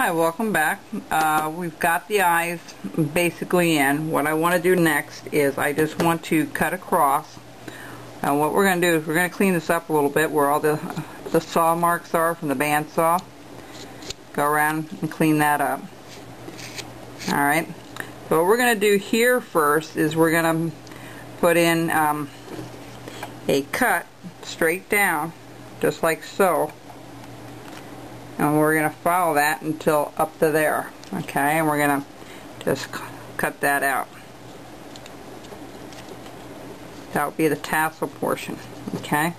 Hi, welcome back. We've got the eyes basically in. What I want to do next is I just want to cut across. And what we're going to do is we're going to clean this up a little bit where all the saw marks are from the bandsaw. Go around and clean that up. Alright, so what we're going to do here first is we're going to put in a cut straight down, just like so. And we're going to follow that until up to there. Okay, and we're going to just cut that out. That will be the tassel portion. Okay,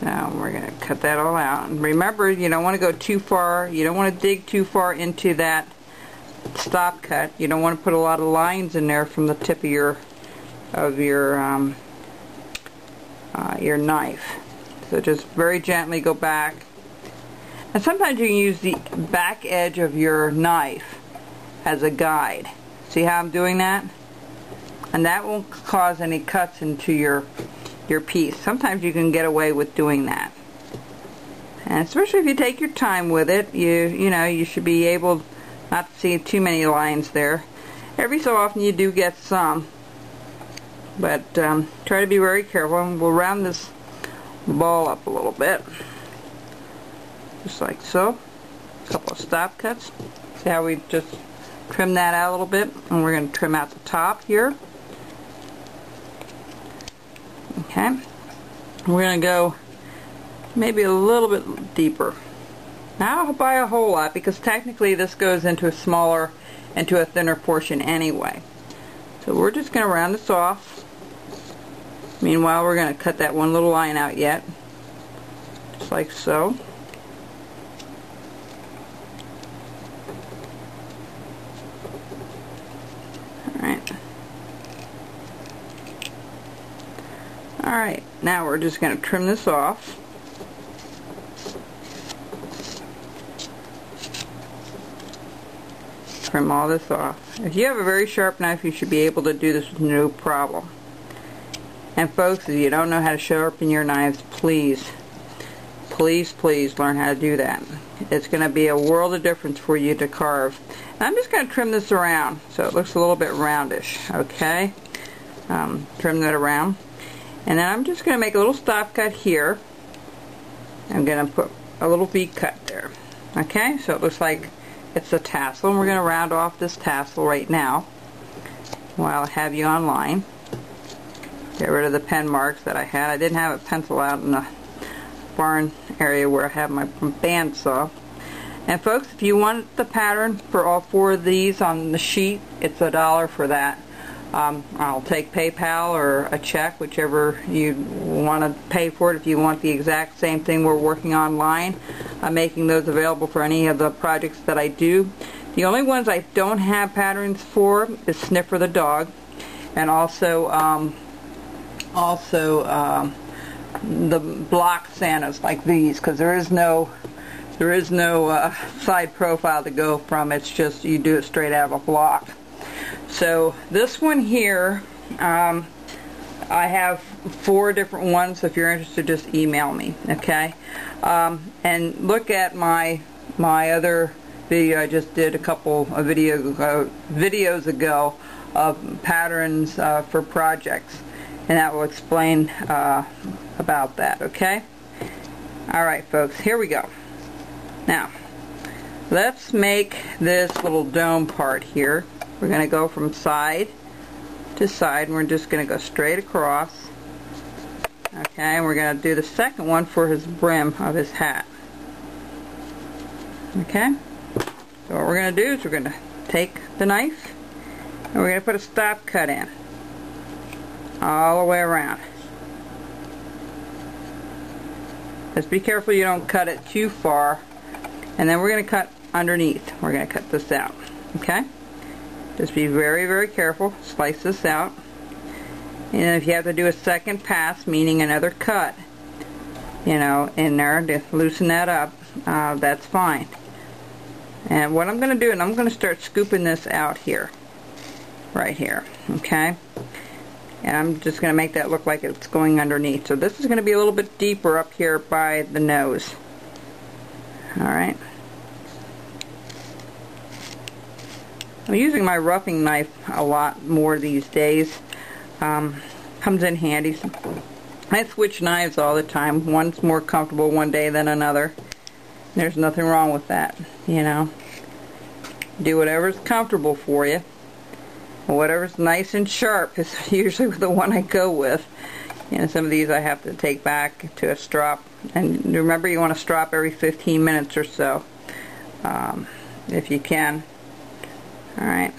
now we're going to cut that all out. And remember, you don't want to go too far. You don't want to dig too far into that stop cut. You don't want to put a lot of lines in there from the tip of your knife. So just very gently go back. And sometimes you can use the back edge of your knife as a guide. See how I'm doing that? And that won't cause any cuts into your piece. Sometimes you can get away with doing that. And especially if you take your time with it, you know, you should be able not to see too many lines there. Every so often you do get some. But try to be very careful, and we'll round this ball up a little bit. Just like so. A couple of stop cuts. See how we just trim that out a little bit? And we're going to trim out the top here. Okay. We're going to go maybe a little bit deeper. Not by a whole lot, because technically this goes into a thinner portion anyway. So we're just going to round this off. Meanwhile, we're going to cut that one little line out yet. Just like so. Alright, now we're just going to trim this off. Trim all this off. If you have a very sharp knife, you should be able to do this with no problem. And folks, if you don't know how to sharpen your knives, please learn how to do that. It's going to be a world of difference for you to carve. And I'm just going to trim this around so it looks a little bit roundish. Okay? Trim that around. And then I'm just going to make a little stop cut here. I'm going to put a little V cut there. Okay, so it looks like it's a tassel, and we're going to round off this tassel right now while I have you online. Get rid of the pen marks that I had. I didn't have a pencil out in the barn area where I have my bandsaw. And folks, if you want the pattern for all four of these on the sheet, it's $1 for that. I'll take PayPal or a check, whichever you want to pay for it. If you want the exact same thing we're working online, I'm making those available for any of the projects that I do. The only ones I don't have patterns for is Sniffer the dog, and also the block Santas like these, because there is no side profile to go from. It's just you do it straight out of a block. So this one here, I have 4 different ones, so if you're interested, just email me, okay? And look at my other video. I just did a couple of videos ago of patterns for projects, and that will explain about that, okay? Alright folks, here we go. Now, let's make this little dome part here. We're going to go from side to side, and we're just going to go straight across. Okay, and we're going to do the second one for his brim of his hat. Okay, so what we're going to do is we're going to take the knife, and we're going to put a stop cut in all the way around. Just be careful you don't cut it too far, and then we're going to cut underneath. We're going to cut this out. Okay, just be very, very careful. Slice this out. And if you have to do a second pass, meaning another cut, you know, in there to loosen that up, that's fine. And what I'm going to do, and I'm going to start scooping this out here, right here, okay? And I'm just going to make that look like it's going underneath. So this is going to be a little bit deeper up here by the nose. Alright. I'm using my roughing knife a lot more these days. Comes in handy. I switch knives all the time. One's more comfortable one day than another. There's nothing wrong with that, you know. Do whatever's comfortable for you. Whatever's nice and sharp is usually the one I go with. You know, some of these I have to take back to a strop. And remember, you want to strop every 15 minutes or so, if you can. Alright,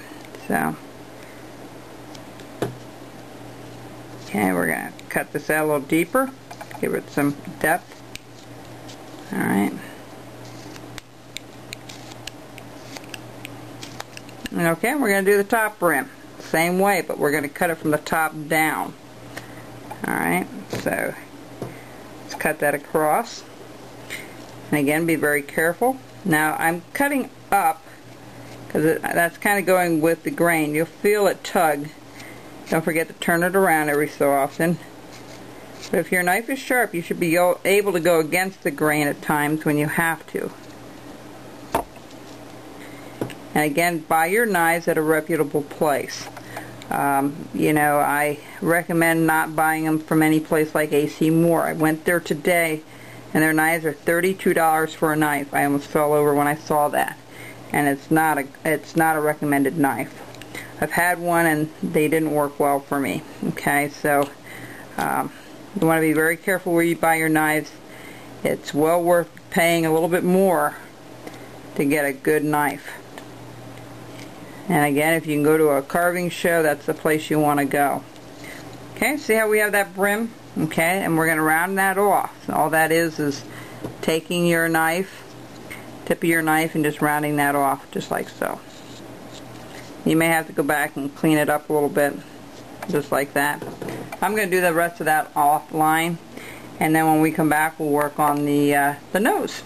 so. Okay, we're going to cut this out a little deeper. Give it some depth. Alright. Okay, we're going to do the top brim. Same way, but we're going to cut it from the top down. Alright, so let's cut that across. And again, be very careful. Now, I'm cutting up because that's kind of going with the grain. You'll feel it tug. Don't forget to turn it around every so often. But if your knife is sharp, you should be able to go against the grain at times when you have to. And again, buy your knives at a reputable place. You know, I recommend not buying them from any place like AC Moore. I went there today, and their knives are $32 for a knife. I almost fell over when I saw that. And it's not a recommended knife. I've had one, and they didn't work well for me. Okay, so you want to be very careful where you buy your knives. It's well worth paying a little bit more to get a good knife. And again, if you can go to a carving show, that's the place you want to go. Okay, see how we have that brim? Okay, and we're going to round that off. All that is taking your knife, tip of your knife, and just rounding that off, just like so. You may have to go back and clean it up a little bit, just like that. I'm going to do the rest of that offline, and then when we come back, we'll work on the nose.